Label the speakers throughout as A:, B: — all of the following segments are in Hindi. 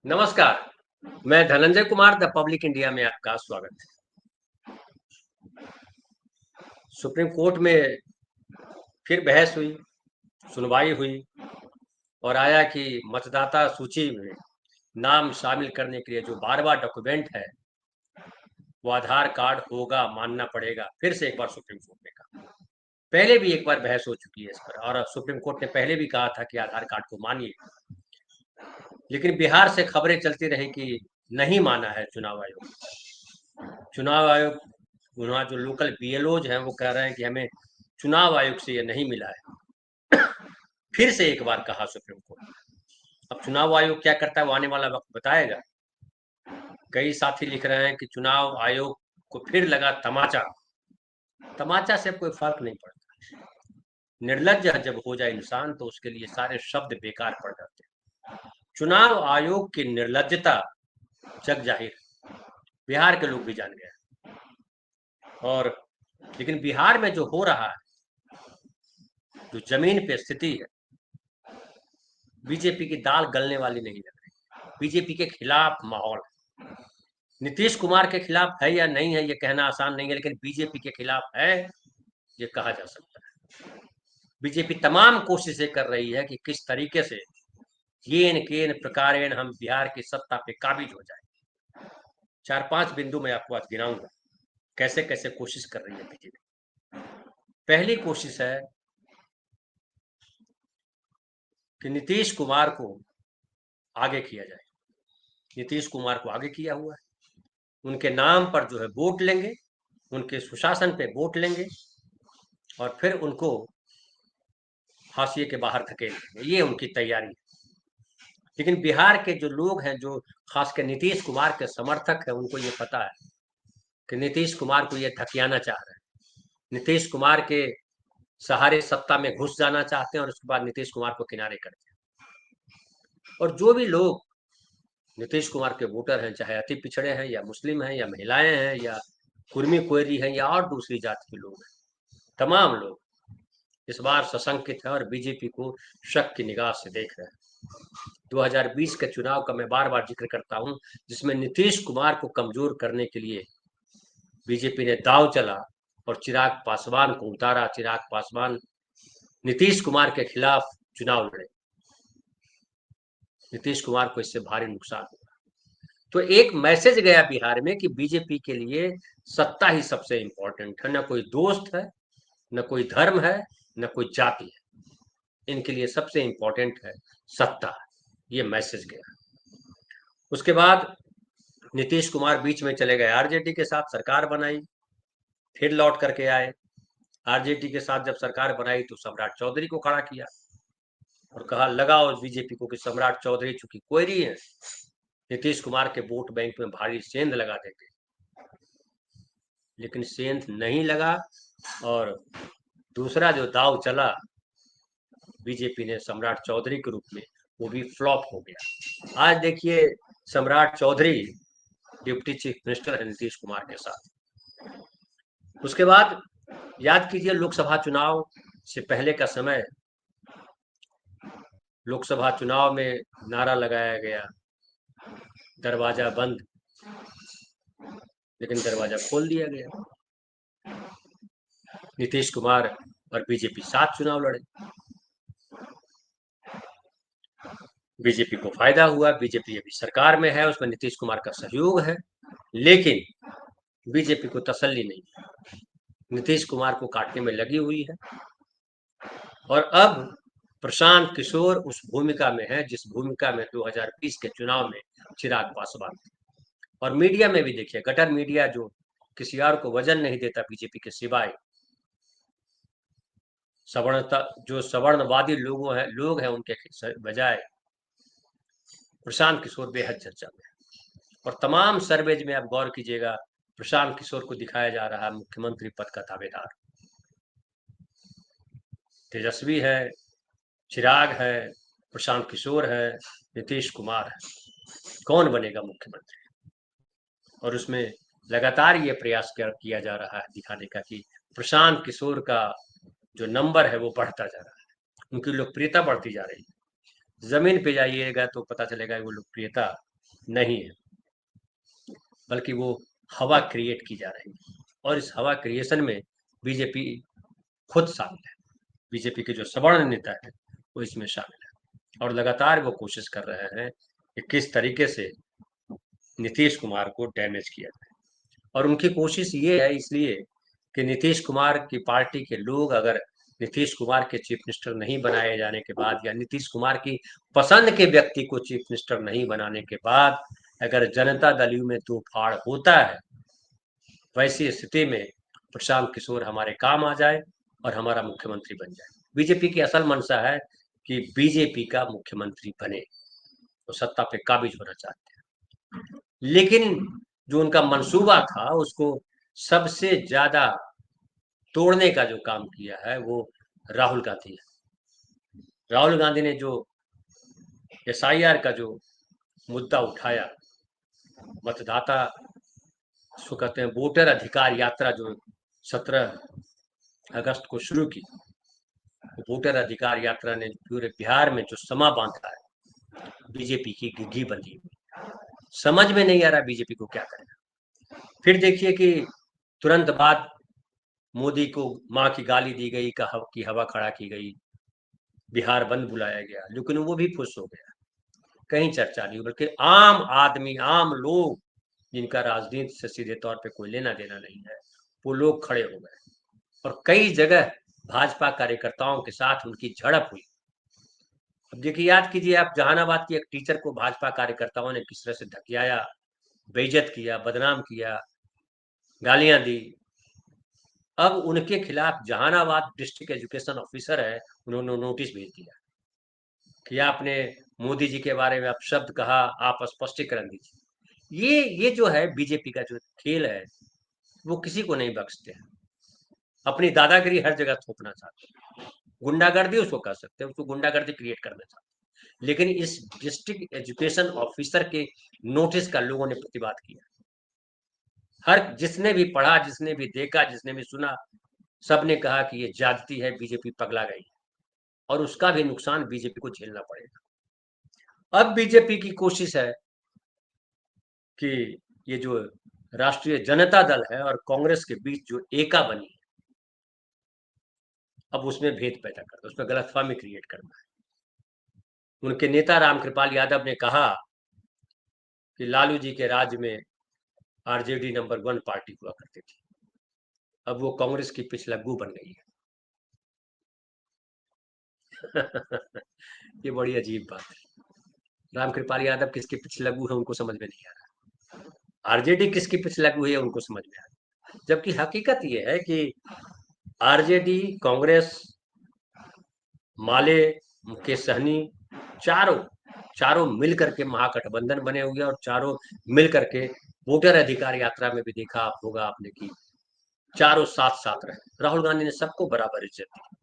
A: नमस्कार, मैं Dhananjay Kumar the public India में आपका स्वागत है। सुप्रीम कोर्ट में फिर बहस हुई, सुनवाई हुई और आया कि मतदाता सूची में नाम शामिल करने के लिए जो 12वां डॉक्यूमेंट है, वो आधार कार्ड होगा, मानना पड़ेगा। फिर से एक बार सुप्रीम कोर्ट ने कहा। पहले भी एक बार बहस हो चुकी है इस पर और सुप्रीम कोर्ट ने पहले भी कहा था कि आधार कार्ड को मानिए, लेकिन बिहार से खबरें चलती रही कि नहीं माना है चुनाव आयोग। चुनाव आयोग, वहाँ जो लोकल बीएलओज हैं वो कह रहे हैं कि हमें चुनाव आयोग से ये नहीं मिला है। फिर से एक बार कहा सुप्रीम कोर्ट। अब चुनाव आयोग क्या करता है वो आने वाला वक्त बताएगा। कई साथी लिख रहे हैं कि चुनाव आयोग को फिर लगा तमाचा। तमाचा से अब कोई फर्क नहीं पड़ता। निर्लज्ज जब हो जाए इंसान तो उसके लिए सारे शब्द बेकार पड़ जाते हैं। चुनाव आयोग की निर्लज्जता जग जाहिर, बिहार के लोग भी जान गए। और लेकिन बिहार में जो हो रहा है, जो जमीन पे स्थिति है, बीजेपी की दाल गलने वाली नहीं लग रही। बीजेपी के खिलाफ माहौल है। नीतीश कुमार के खिलाफ है या नहीं है ये कहना आसान नहीं है, लेकिन बीजेपी के खिलाफ है ये कहा जा सकता है। बीजेपी तमाम कोशिशें कर रही है कि किस तरीके से येन केन प्रकारेण हम बिहार की सत्ता पे काबिज हो जाए। 4-5 बिंदु मैं आपको आज गिनाऊंगा कैसे कैसे कोशिश कर रही है बीजेपी। पहली कोशिश है कि नीतीश कुमार को आगे किया जाए। नीतीश कुमार को आगे किया हुआ है, उनके नाम पर जो है वोट लेंगे, उनके सुशासन पे वोट लेंगे और फिर उनको हाशिए के बाहर धकेलेंगे। ये उनकी तैयारी है। लेकिन बिहार के जो लोग हैं, जो खासकर नीतीश कुमार के समर्थक हैं, उनको ये पता है कि नीतीश कुमार को ये धकियाना चाह रहे हैं। नीतीश कुमार के सहारे सत्ता में घुस जाना चाहते हैं और उसके बाद नीतीश कुमार को किनारे करते हैं। और जो भी लोग नीतीश कुमार के वोटर हैं, चाहे अति पिछड़े हैं या मुस्लिम हैं या महिलाएं हैं या कुर्मी कोयरी हैं या और दूसरी जाति के लोग हैं, तमाम लोग इस बार सशंकित है और बीजेपी को शक की निगाह से देख रहे हैं। 2020 के चुनाव का मैं बार बार जिक्र करता हूं, जिसमें नीतीश कुमार को कमजोर करने के लिए बीजेपी ने दांव चला और चिराग पासवान को उतारा। चिराग पासवान नीतीश कुमार के खिलाफ चुनाव लड़े। नीतीश कुमार को इससे भारी नुकसान हुआ। तो एक मैसेज गया बिहार में कि बीजेपी के लिए सत्ता ही सबसे इंपॉर्टेंट है, न कोई दोस्त है, न कोई धर्म है, न कोई जाति है। इनके लिए सबसे इंपॉर्टेंट है सत्ता। ये मैसेज गया। उसके बाद नीतीश कुमार बीच में चले गए आरजेडी के साथ, सरकार बनाई, फिर लौट करके आए। आरजेडी के साथ जब सरकार बनाई तो सम्राट चौधरी को खड़ा किया और कहा लगाओ बीजेपी को कि सम्राट चौधरी चूंकि कोयरी है, नीतीश कुमार के वोट बैंक में भारी सेंध लगा देंगे। लेकिन सेंध नहीं लगा और दूसरा जो दाव चला बीजेपी ने सम्राट चौधरी के रूप में, वो भी फ्लॉप हो गया। आज देखिए सम्राट चौधरी डिप्टी चीफ मिनिस्टर है नीतीश कुमार के साथ। उसके बाद याद कीजिए लोकसभा चुनाव से पहले का समय, लोकसभा चुनाव में नारा लगाया गया दरवाजा बंद, लेकिन दरवाजा खोल दिया गया। नीतीश कुमार और बीजेपी साथ चुनाव लड़े, बीजेपी को फायदा हुआ। बीजेपी अभी सरकार में है, उसमें नीतीश कुमार का सहयोग है, लेकिन बीजेपी को तसल्ली नहीं, नीतीश कुमार को काटने में लगी हुई है। और अब प्रशांत किशोर उस भूमिका में है जिस भूमिका में 2020 के चुनाव में चिराग पासवान। और मीडिया में भी देखिए, गटर मीडिया जो किसी और को वजन नहीं देता बीजेपी के सिवाय, सवर्णता जो सवर्णवादी लोग हैं उनके बजाय प्रशांत किशोर बेहद चर्चा में है। और तमाम सर्वेज में आप गौर कीजिएगा, प्रशांत किशोर को दिखाया जा रहा है मुख्यमंत्री पद का दावेदार। तेजस्वी है, चिराग है, प्रशांत किशोर है, नीतीश कुमार है, कौन बनेगा मुख्यमंत्री? और उसमें लगातार ये प्रयास किया जा रहा है दिखाने का कि प्रशांत किशोर का जो नंबर है वो बढ़ता जा रहा है, उनकी लोकप्रियता बढ़ती जा रही है। जमीन पे जाइएगा तो पता चलेगा वो लोकप्रियता नहीं है, बल्कि वो हवा क्रिएट की जा रही है और इस हवा क्रिएशन में बीजेपी खुद शामिल है। बीजेपी के जो सवर्ण नेता है वो इसमें शामिल है और लगातार वो कोशिश कर रहे हैं कि किस तरीके से नीतीश कुमार को डैमेज किया जाए। और उनकी कोशिश ये है इसलिए कि नीतीश कुमार की पार्टी के लोग अगर नीतीश कुमार के चीफ मिनिस्टर नहीं बनाए जाने के बाद या नीतीश कुमार की पसंद के व्यक्ति को चीफ मिनिस्टर नहीं बनाने के बाद अगर जनता दल यू में तूफान होता है, वैसी स्थिति में प्रशांत किशोर हमारे काम आ जाए और हमारा मुख्यमंत्री बन जाए। बीजेपी की असल मंशा है कि बीजेपी का मुख्यमंत्री बने, तो सत्ता पे काबिज होना चाहते हैं। लेकिन जो उनका मंसूबा था उसको सबसे ज्यादा तोड़ने का जो काम किया है वो राहुल गांधी है। राहुल गांधी ने जो एसआईआर का जो मुद्दा उठाया, मतदाता उसको कहते हैं वोटर अधिकार यात्रा जो 17 अगस्त को शुरू की, वोटर अधिकार यात्रा ने पूरे बिहार में जो समा बांधा है, बीजेपी की घिघी बंधी हुई। समझ में नहीं आ रहा बीजेपी को क्या करेगा। फिर देखिए कि तुरंत बाद मोदी को माँ की गाली दी गई, की हवा खड़ा की गई, बिहार बंद बुलाया गया, लेकिन वो भी खुश हो गया, कहीं चर्चा नहीं, बल्कि आम आदमी, आम लोग जिनका राजनीति से सीधे तौर पे कोई लेना देना नहीं है, वो लोग खड़े हो गए और कई जगह भाजपा कार्यकर्ताओं के साथ उनकी झड़प हुई। अब देखिए, याद कीजिए आप, जहानाबाद की एक टीचर को भाजपा कार्यकर्ताओं ने किस तरह से ढकियाया, बेइज्जत किया, बदनाम किया, गालियां दी। अब उनके खिलाफ जहानाबाद डिस्ट्रिक्ट एजुकेशन ऑफिसर है, उन्होंने नोटिस भेज दिया कि आपने मोदी जी के बारे में आप शब्द कहा, आप स्पष्टीकरण दीजिए। ये जो है बीजेपी का जो खेल है, वो किसी को नहीं बख्शते हैं। अपनी दादागिरी हर जगह थोपना चाहते हैं, गुंडागर्दी उसको कर सकते हैं, उसको गुंडागर्दी क्रिएट करना चाहते हैं। लेकिन इस डिस्ट्रिक्ट एजुकेशन ऑफिसर के नोटिस का लोगों ने प्रतिवाद किया। हर जिसने भी पढ़ा, जिसने भी देखा, जिसने भी सुना, सबने कहा कि ये ज्यादती है, बीजेपी पगला गई और उसका भी नुकसान बीजेपी को झेलना पड़ेगा। अब बीजेपी की कोशिश है कि ये जो राष्ट्रीय जनता दल है और कांग्रेस के बीच जो एका बनी है, अब उसमें भेद पैदा करना, उसमें गलतफहमी क्रिएट करना है। उनके नेता रामकृपाल यादव ने कहा कि लालू जी के राज में आरजेडी नंबर 1 पार्टी हुआ करती थी, अब वो कांग्रेस की पिछलग्गू बन गई है। ये बड़ी अजीब बात है। रामकृपाल यादव किसके पिछलग्गू है उनको समझ में नहीं आ रहा, आरजेडी किसकी पिछलग्गू है उनको समझ में आ रहा। जबकि हकीकत ये है कि आरजेडी, कांग्रेस, माले, मुकेश सहनी, चारों चारों मिलकर के महागठबंधन बने हुए और चारों मिलकर के वोटर अधिकार यात्रा में भी देखा आप होगा आपने कि चारों साथ साथ रहे। राहुल गांधी ने सबको बराबर इज्जत दी।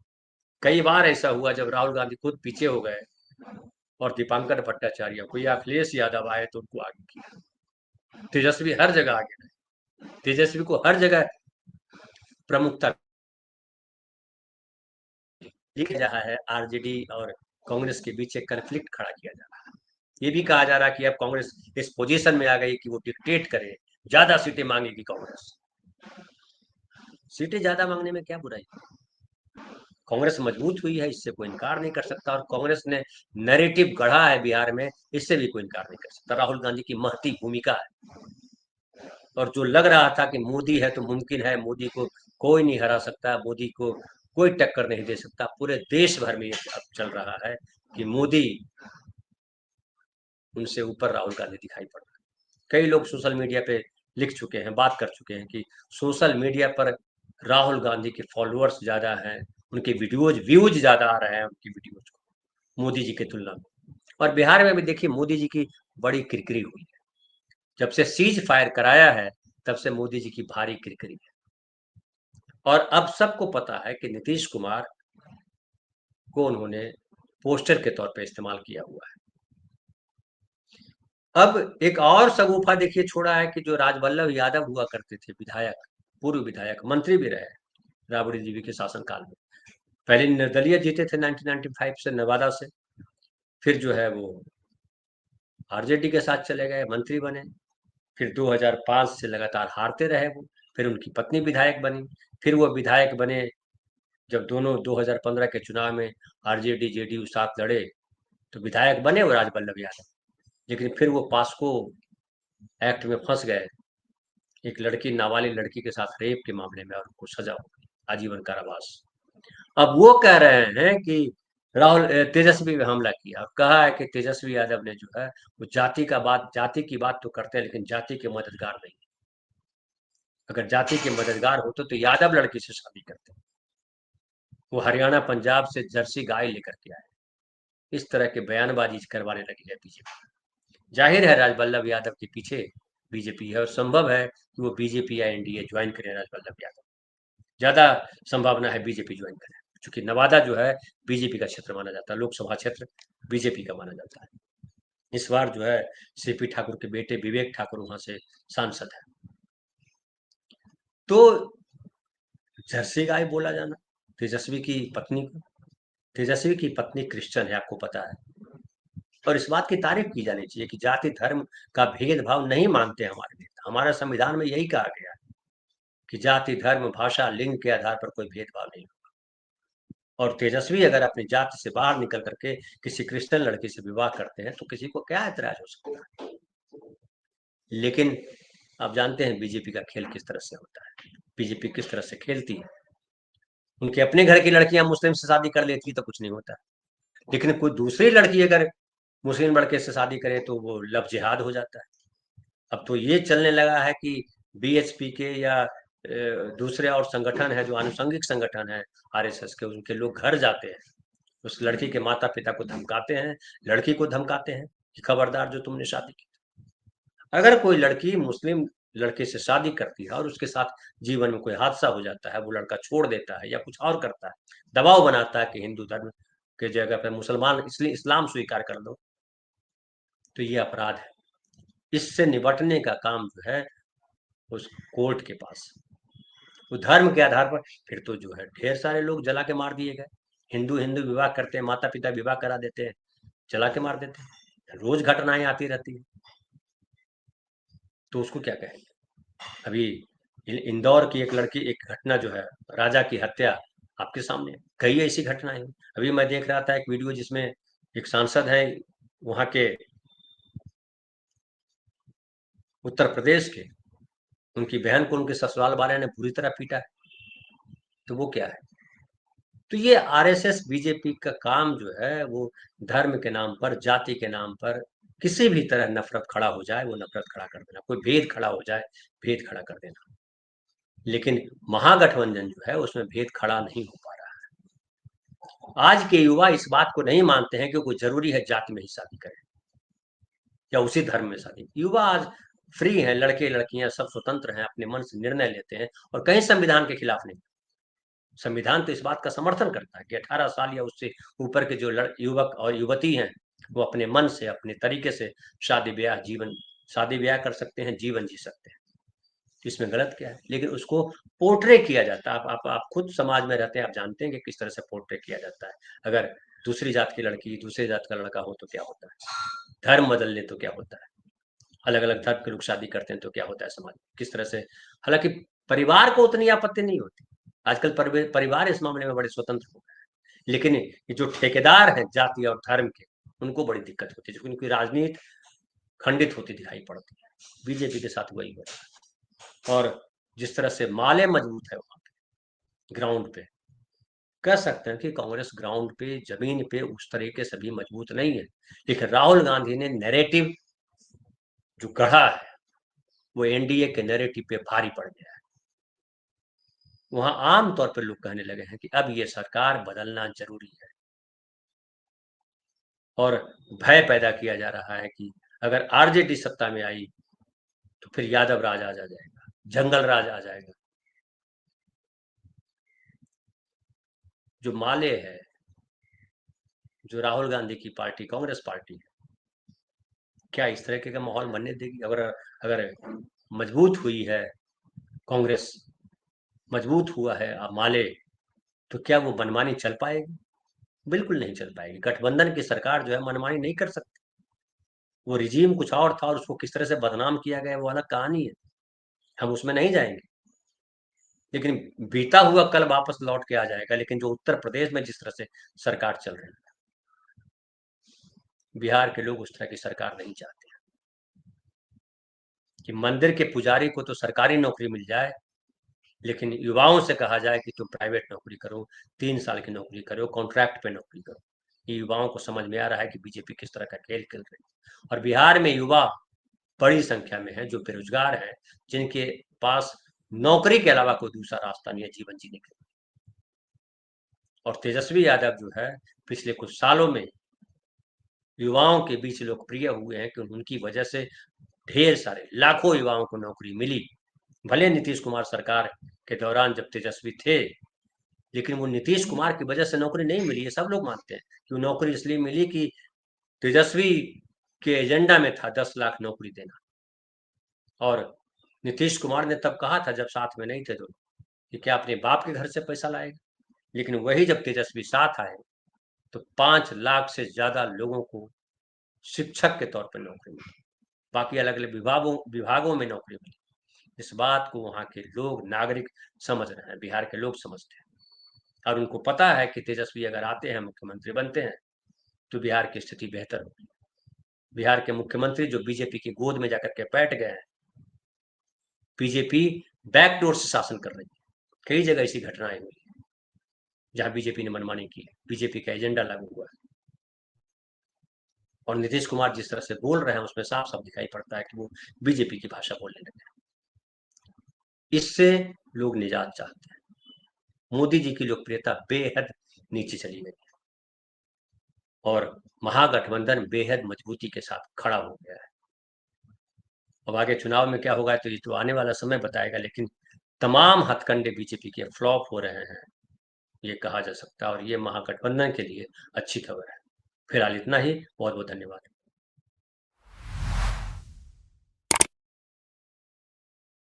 A: कई बार ऐसा हुआ जब राहुल गांधी खुद पीछे हो गए और दीपांकर भट्टाचार्य को या अखिलेश यादव आए तो उनको आगे किया। तेजस्वी हर जगह आगे रहे, तेजस्वी को हर जगह प्रमुखता लिखा जा रहा है। आरजेडी और कांग्रेस के बीच एक कन्फ्लिक्ट खड़ा किया जा रहा है। ये भी कहा जा रहा है कि अब कांग्रेस इस पोजीशन में आ गई कि वो डिक्टेट करे, ज्यादा सीटें मांगेगी कांग्रेस। सीटें ज्यादा मांगने में क्या बुराई, कांग्रेस मजबूत हुई है, इससे कोई इनकार नहीं कर सकता और कांग्रेस ने नैरेटिव गढ़ा है बिहार में, इससे भी कोई इनकार नहीं कर सकता। राहुल गांधी की महती भूमिका है और जो लग रहा था कि मोदी है तो मुमकिन है, मोदी को कोई नहीं हरा सकता, मोदी को कोई टक्कर नहीं दे सकता, पूरे देश भर में ये अब चल रहा है कि मोदी उनसे ऊपर राहुल गांधी दिखाई पड़ रहा है। कई लोग सोशल मीडिया पे लिख चुके हैं, बात कर चुके हैं कि सोशल मीडिया पर राहुल गांधी के फॉलोअर्स ज्यादा हैं, उनके वीडियोज व्यूज ज्यादा आ रहे हैं उनकी वीडियोज को मोदी जी की तुलना में। और बिहार में भी देखिए मोदी जी की बड़ी किरकिरी हुई है, जब से सीज फायर कराया है तब से मोदी जी की भारी किरकिरी है। और अब सबको पता है कि नीतीश कुमार को उन्होंने पोस्टर के तौर पे इस्तेमाल किया हुआ है। अब एक और शगुफा देखिए छोड़ा है कि जो राजवल्लभ यादव हुआ करते थे विधायक, पूर्व विधायक, मंत्री भी रहे राबड़ी देवी के शासनकाल में, पहले निर्दलीय जीते थे 1995 से नवादा से, फिर जो है वो आरजेडी के साथ चले गए, मंत्री बने। फिर 2005 से लगातार हारते रहे वो। फिर उनकी पत्नी विधायक बनी। फिर वो विधायक बने जब दोनों 2015 के चुनाव में आरजेडी जेडीयू साथ लड़े, तो विधायक बने वो राजवल्लभ यादव। लेकिन फिर वो पास्को एक्ट में फंस गए, एक लड़की, नाबालिग लड़की के साथ रेप के मामले में, और उनको सजा हो गई आजीवन कारावास। अब वो कह रहे हैं कि तेजस्वी पे हमला किया, और कहा है कि तेजस्वी यादव ने जो है वो जाति की बात तो करते हैं, लेकिन जाति के मददगार नहीं। अगर जाति के मददगार होते तो यादव लड़की से शादी करते। वो हरियाणा पंजाब से जर्सी गाय लेकर के आए। इस तरह के बयानबाजी करवाने लगी है बीजेपी। जाहिर है राजवल्लभ यादव के पीछे बीजेपी है, और संभव है कि वो बीजेपी या एनडीए ज्वाइन करें राजवल्लभ यादव। ज्यादा संभावना है बीजेपी ज्वाइन करें, क्योंकि नवादा जो है बीजेपी का क्षेत्र माना जाता है, लोकसभा क्षेत्र बीजेपी का माना जाता है। इस बार जो है सीपी ठाकुर के बेटे विवेक ठाकुर वहां से सांसद है। तो जर्सी गाय बोला जाना तेजस्वी की पत्नी को, तेजस्वी की पत्नी क्रिश्चियन है, आपको पता है। और इस बात की तारीफ की जानी चाहिए कि जाति धर्म का भेदभाव नहीं मानते हमारे नेता। हमारा संविधान में यही कहा गया है कि जाति धर्म भाषा लिंग के आधार पर कोई भेदभाव नहीं। और तेजस्वी अगर अपनी जाति से बाहर निकल करके किसी क्रिश्चियन लड़की से विवाह करते हैं तो किसी को क्या ऐतराज हो सकता है। लेकिन आप जानते हैं बीजेपी का खेल किस तरह से होता है, बीजेपी किस तरह से खेलती है। उनके अपने घर की लड़कियां मुस्लिम से शादी कर लेती तो कुछ नहीं होता, लेकिन कोई दूसरी लड़की अगर मुस्लिम लड़के से शादी करे तो वो लव जिहाद हो जाता है। अब तो ये चलने लगा है कि बीएचपी के या दूसरे और संगठन है जो आनुषंगिक संगठन है आरएसएस के, उनके लोग घर जाते हैं, उस लड़की के माता पिता को धमकाते हैं, लड़की को धमकाते हैं कि खबरदार जो तुमने शादी की। अगर कोई लड़की मुस्लिम लड़के से शादी करती है और उसके साथ जीवन में कोई हादसा हो जाता है, वो लड़का छोड़ देता है या कुछ और करता है, दबाव बनाता है कि हिंदू धर्म के जगह पे मुसलमान इसलिए इस्लाम स्वीकार कर लो, तो ये अपराध है। इससे निपटने का काम जो है उस कोर्ट के पास, वो धर्म के आधार पर। फिर तो जो है ढेर सारे लोग जला के मार दिए गए। हिंदू हिंदू विवाह करते हैं, माता पिता विवाह करा देते हैं, जला के मार देते हैं। रोज घटनाएं आती रहती है, तो उसको क्या कहेंगे। अभी इंदौर की एक लड़की, एक घटना जो है राजा की हत्या, आपके सामने कई ऐसी घटनाएं हुई। अभी मैं देख रहा था एक वीडियो जिसमें एक सांसद है वहां के उत्तर प्रदेश के, उनकी बहन को उनके ससुराल वाले ने बुरी तरह पीटा है। तो वो क्या है। तो ये आरएसएस बीजेपी का काम जो है वो धर्म के नाम पर, जाति के नाम पर किसी भी तरह नफरत खड़ा हो जाए वो नफरत खड़ा कर देना, कोई भेद खड़ा हो जाए भेद खड़ा कर देना। लेकिन महागठबंधन जो है उसमें भेद खड़ा नहीं हो पा रहा है। आज के युवा इस बात को नहीं मानते हैं कि कोई जरूरी है जाति में ही शादी करें या उसी धर्म में शादी। युवा आज फ्री है, लड़के लड़कियां सब स्वतंत्र हैं, अपने मन से निर्णय लेते हैं, और कहीं संविधान के खिलाफ नहीं। संविधान तो इस बात का समर्थन करता है कि 18 साल या उससे ऊपर के जो युवक और युवती हैं वो अपने मन से अपने तरीके से शादी ब्याह कर सकते हैं, जीवन जी सकते हैं। इसमें गलत क्या है। लेकिन उसको पोर्ट्रे किया जाता है। आप खुद समाज में रहते हैं, आप जानते हैं कि किस तरह से पोर्ट्रे किया जाता है। अगर दूसरी जात की लड़की दूसरी जात का लड़का हो तो क्या होता है, धर्म बदल ले तो क्या होता है, अलग अलग धर्म के लोग शादी करते हैं तो क्या होता है समाज में, किस तरह से। हालांकि परिवार को उतनी आपत्ति नहीं होती आजकल, परिवार इस मामले में बड़े स्वतंत्र हो गए हैं। लेकिन ये जो ठेकेदार हैं जाति और धर्म के, उनको बड़ी दिक्कत होती है, क्योंकि उनकी राजनीति खंडित होती दिखाई पड़ती है। बीजेपी के साथ वही हो रहा है। और जिस तरह से माले मजबूत है वहां पे ग्राउंड पे, कह सकते हैं कि कांग्रेस ग्राउंड पे जमीन पे उस तरीके से भी मजबूत नहीं है। लेकिन राहुल गांधी ने नैरेटिव जो गढ़ा है वो एनडीए के नैरेटिव पे भारी पड़ गया है। वहां आम तौर पर लोग कहने लगे हैं कि अब ये सरकार बदलना जरूरी है, और भय पैदा किया जा रहा है कि अगर आरजेडी सत्ता में आई तो फिर यादव राज आ जाएगा, जंगल राज आ जाएगा। जो माले है, जो राहुल गांधी की पार्टी कांग्रेस पार्टी है, क्या इस तरह का माहौल बनने देगी। अगर अगर मजबूत हुई है कांग्रेस, मजबूत हुआ है माले, तो क्या वो मनमानी चल पाएगी। बिल्कुल नहीं चल पाएगी। गठबंधन की सरकार जो है मनमानी नहीं कर सकती। वो रिजीम कुछ और था और उसको किस तरह से बदनाम किया गया वो अलग कहानी है, हम उसमें नहीं जाएंगे। लेकिन बीता हुआ कल वापस लौट के आ जाएगा। लेकिन जो उत्तर प्रदेश में जिस तरह से सरकार चल रही है, बिहार के लोग उस तरह की सरकार नहीं चाहते कि मंदिर के पुजारी को तो सरकारी नौकरी मिल जाए, लेकिन युवाओं से कहा जाए कि तुम प्राइवेट नौकरी करो, 3 साल की नौकरी करो, कॉन्ट्रैक्ट पे नौकरी करो। ये युवाओं को समझ में आ रहा है कि बीजेपी किस तरह का खेल खेल रही है। और बिहार में युवा बड़ी संख्या में है जो बेरोजगार हैं, जिनके पास नौकरी के अलावा कोई दूसरा रास्ता नहीं है जीवन जीने के लिए। और तेजस्वी यादव जो है, पिछले कुछ सालों में युवाओं के बीच लोकप्रिय हुए हैं कि उनकी वजह से ढेर सारे लाखों युवाओं को नौकरी मिली। भले नीतीश कुमार सरकार के दौरान जब तेजस्वी थे, लेकिन वो नीतीश कुमार की वजह से नौकरी नहीं मिली। ये सब लोग मानते हैं कि वो नौकरी इसलिए मिली कि तेजस्वी के एजेंडा में था 10 लाख नौकरी देना। और नीतीश कुमार ने तब कहा था जब साथ में नहीं थे दोनों, कि क्या अपने बाप के घर से पैसा लाएगा। लेकिन वही जब तेजस्वी साथ आए तो 5 लाख से ज्यादा लोगों को शिक्षक के तौर पर नौकरी मिली, बाकी अलग अलग विभागों में नौकरी मिली। इस बात को वहाँ के लोग, नागरिक समझ रहे हैं, बिहार के लोग समझते हैं। और उनको पता है कि तेजस्वी अगर आते हैं, मुख्यमंत्री बनते हैं, तो बिहार की स्थिति बेहतर होगी। बिहार के मुख्यमंत्री जो बीजेपी की गोद में जाकर के बैठ गए हैं, बीजेपी बैकडोर से शासन कर रही है। कई जगह ऐसी घटनाएं हुई जहां बीजेपी ने मनमानी की, बीजेपी का एजेंडा लागू हुआ है। और नीतीश कुमार जिस तरह से बोल रहे हैं उसमें साफ साफ दिखाई पड़ता है कि वो बीजेपी की भाषा बोलने लगे हैं। इससे लोग निजात चाहते हैं। मोदी जी की लोकप्रियता बेहद नीचे चली गई और महागठबंधन बेहद मजबूती के साथ खड़ा हो गया है। अब आगे चुनाव में क्या होगा तो ये तो आने वाला समय बताएगा, लेकिन तमाम हथकंडे बीजेपी के फ्लॉप हो रहे हैं, ये कहा जा सकता है। और ये महागठबंधन के लिए अच्छी खबर है। फिलहाल इतना ही। बहुत बहुत धन्यवाद।